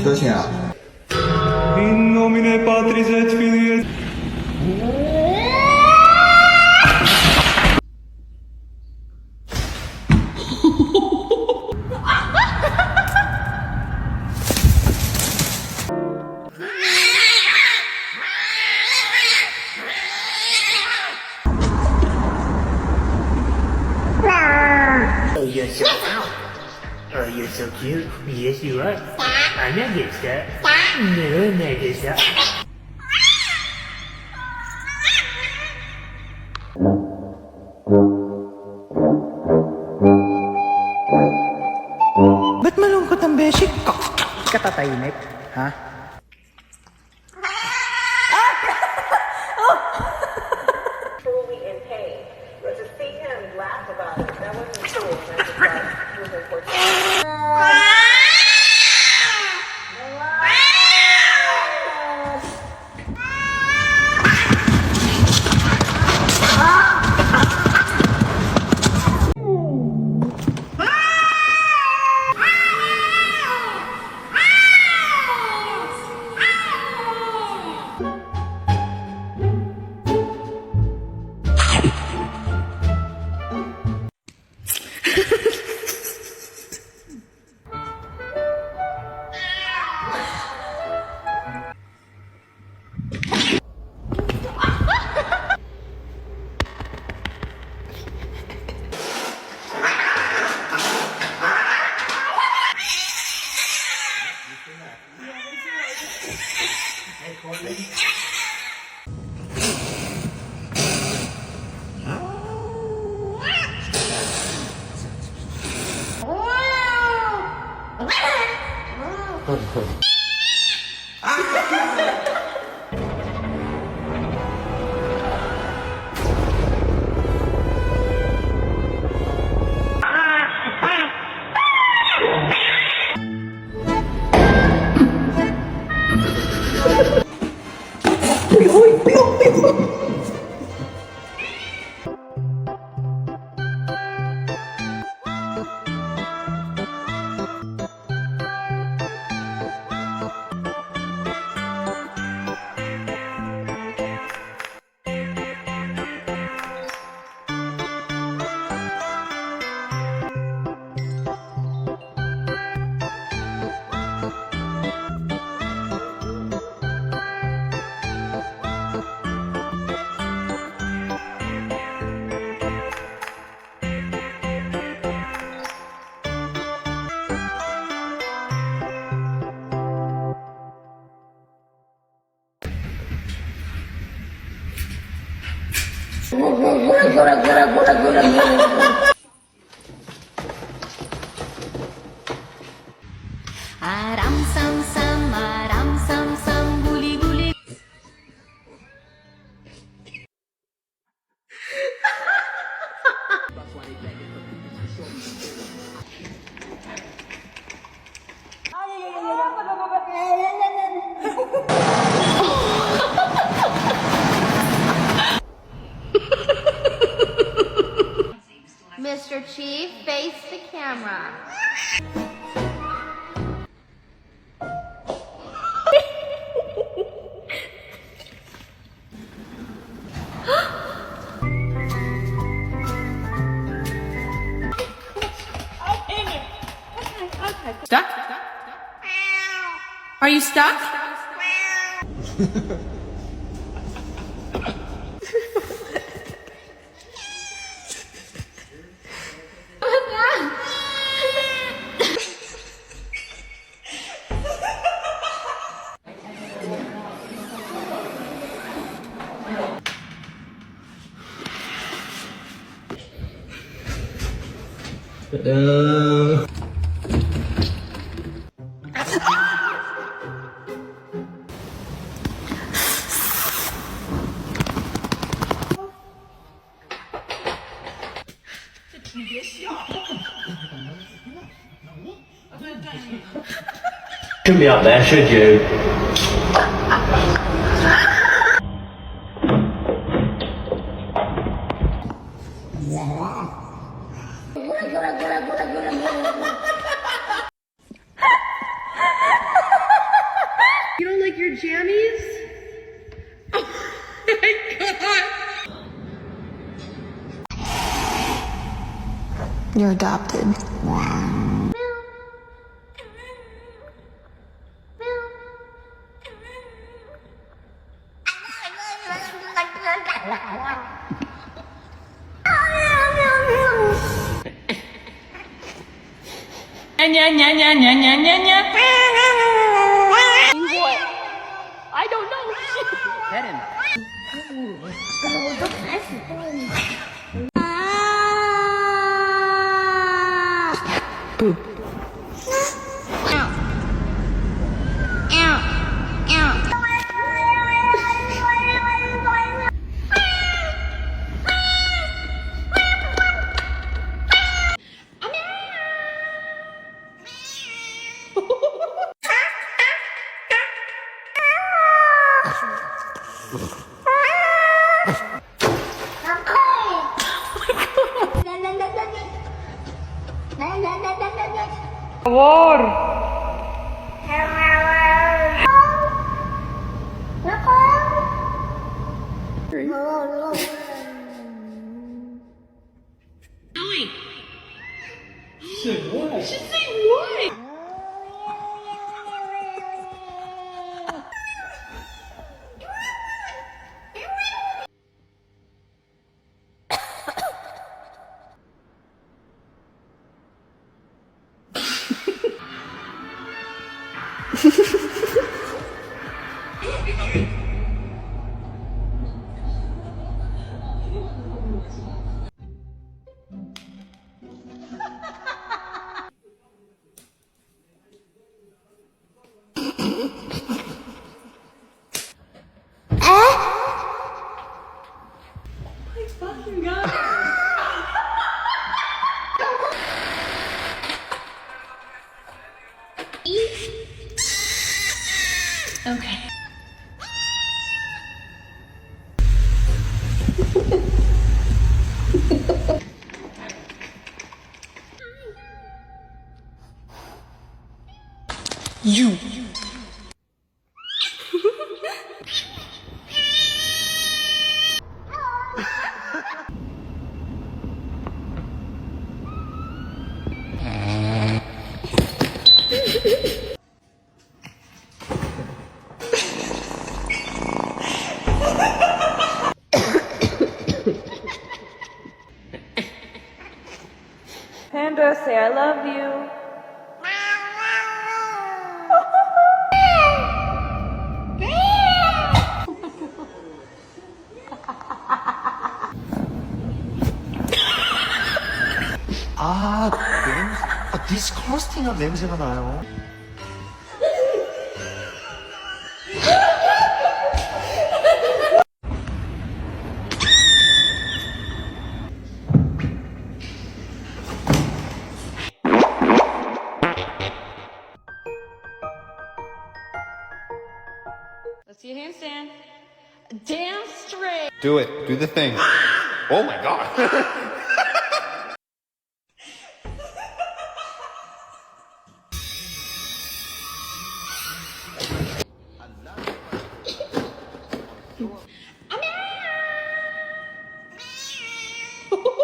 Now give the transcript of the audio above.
多少钱啊？In nomine Patris et Filii et Oh, you're so loud. Oh, you're so cute. Yes, you are. I'm not get that. No, I'm not get that. Ba't malungkot ang beshi? Katatahimik, ha? Truly in pain. But to see him laugh about it, that wasn't cool. And I just thought it was unfortunate. Aram sam sam guli guli. Mr. Chief, face the camera. Stuck? Are you stuck? Shouldn't be up there, should you? You don't like your jammies? You're adopted. I don't know. Pet him. Okay. You. Panda, say I love you. 디스커스팅한 냄새가 나요. Let's see a handstand. Dance straight. Do it. Do the thing. Oh my god.